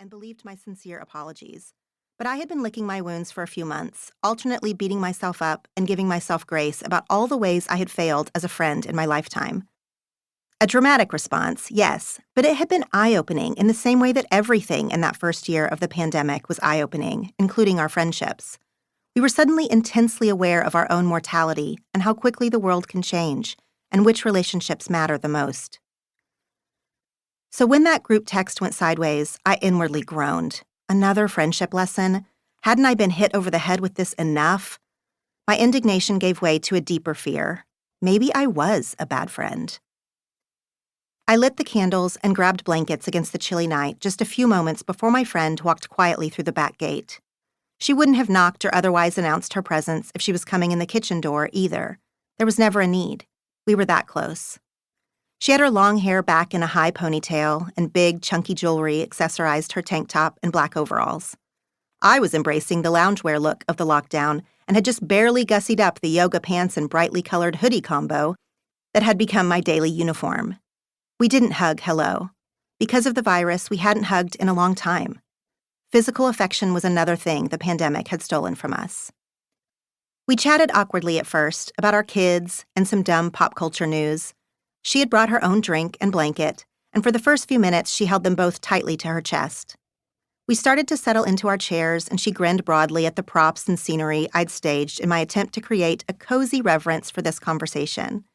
and believed my sincere apologies. But I had been licking my wounds for a few months, alternately beating myself up and giving myself grace about all the ways I had failed as a friend in my lifetime. A dramatic response, yes, but it had been eye-opening in the same way that everything in that first year of the pandemic was eye-opening, including our friendships. We were suddenly intensely aware of our own mortality and how quickly the world can change, and which relationships matter the most. So when that group text went sideways, I inwardly groaned. Another friendship lesson? Hadn't I been hit over the head with this enough? My indignation gave way to a deeper fear. Maybe I was a bad friend. I lit the candles and grabbed blankets against the chilly night just a few moments before my friend walked quietly through the back gate. She wouldn't have knocked or otherwise announced her presence if she was coming in the kitchen door either. There was never a need. We were that close. She had her long hair back in a high ponytail, and big, chunky jewelry accessorized her tank top and black overalls. I was embracing the loungewear look of the lockdown and had just barely gussied up the yoga pants and brightly colored hoodie combo that had become my daily uniform. We didn't hug hello. Because of the virus, we hadn't hugged in a long time. Physical affection was another thing the pandemic had stolen from us. We chatted awkwardly at first about our kids and some dumb pop culture news. She had brought her own drink and blanket, and for the first few minutes she held them both tightly to her chest. We started to settle into our chairs, and she grinned broadly at the props and scenery I'd staged in my attempt to create a cozy reverence for this conversation.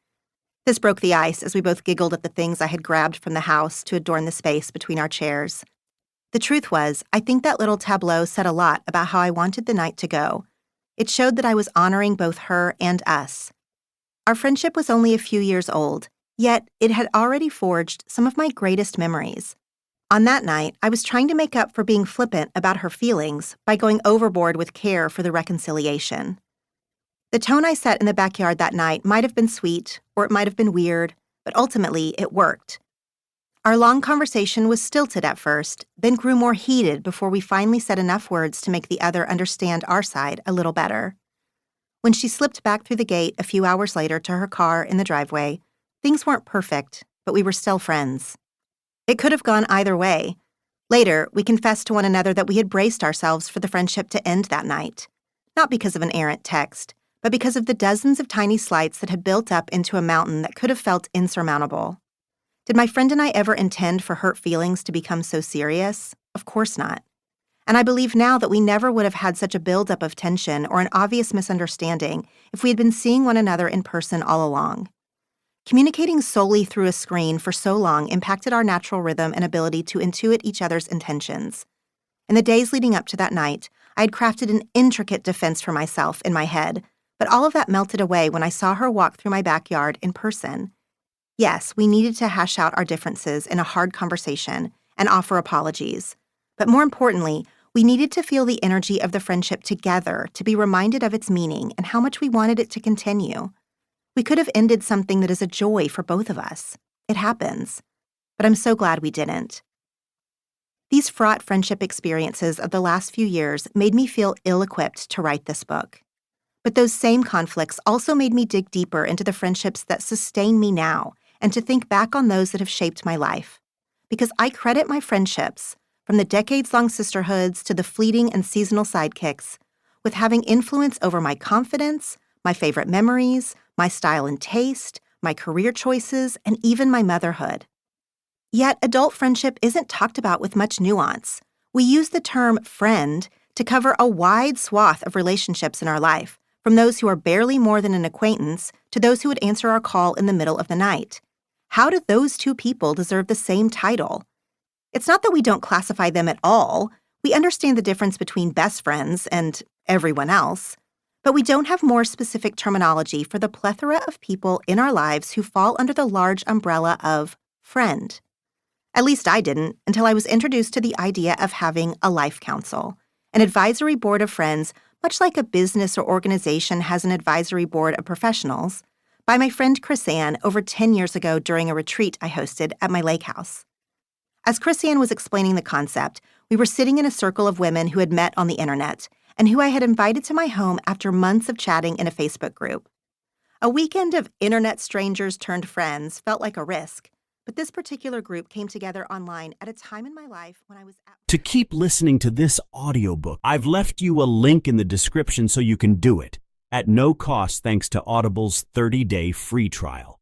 This broke the ice as we both giggled at the things I had grabbed from the house to adorn the space between our chairs. The truth was, I think that little tableau said a lot about how I wanted the night to go. It showed that I was honoring both her and us. Our friendship was only a few years old, yet it had already forged some of my greatest memories. On that night, I was trying to make up for being flippant about her feelings by going overboard with care for the reconciliation. The tone I set in the backyard that night might have been sweet, or it might have been weird, but ultimately it worked. Our long conversation was stilted at first, then grew more heated before we finally said enough words to make the other understand our side a little better. When she slipped back through the gate a few hours later to her car in the driveway, things weren't perfect, but we were still friends. It could have gone either way. Later, we confessed to one another that we had braced ourselves for the friendship to end that night, not because of an errant text, but because of the dozens of tiny slights that had built up into a mountain that could have felt insurmountable. Did my friend and I ever intend for hurt feelings to become so serious? Of course not. And I believe now that we never would have had such a buildup of tension or an obvious misunderstanding if we had been seeing one another in person all along. Communicating solely through a screen for so long impacted our natural rhythm and ability to intuit each other's intentions. In the days leading up to that night, I had crafted an intricate defense for myself in my head, but all of that melted away when I saw her walk through my backyard in person. Yes, we needed to hash out our differences in a hard conversation and offer apologies. But more importantly, we needed to feel the energy of the friendship together to be reminded of its meaning and how much we wanted it to continue. We could have ended something that is a joy for both of us. It happens. But I'm so glad we didn't. These fraught friendship experiences of the last few years made me feel ill-equipped to write this book. But those same conflicts also made me dig deeper into the friendships that sustain me now and to think back on those that have shaped my life. Because I credit my friendships, from the decades-long sisterhoods to the fleeting and seasonal sidekicks, with having influence over my confidence, my favorite memories, my style and taste, my career choices, and even my motherhood. Yet adult friendship isn't talked about with much nuance. We use the term friend to cover a wide swath of relationships in our life, from those who are barely more than an acquaintance to those who would answer our call in the middle of the night. How do those two people deserve the same title? It's not that we don't classify them at all. We understand the difference between best friends and everyone else. But we don't have more specific terminology for the plethora of people in our lives who fall under the large umbrella of friend. At least I didn't until I was introduced to the idea of having a life council, an advisory board of friends, much like a business or organization has an advisory board of professionals, by my friend Chris-Ann over 10 years ago during a retreat I hosted at my lake house. As Chris-Ann was explaining the concept, we were sitting in a circle of women who had met on the internet and who I had invited to my home after months of chatting in a Facebook group. A weekend of internet strangers turned friends felt like a risk, But this particular group came together online at a time in my life when I was at. To keep listening to this audiobook, I've left you a link in the description so you can do it at no cost thanks to Audible's 30-day free trial.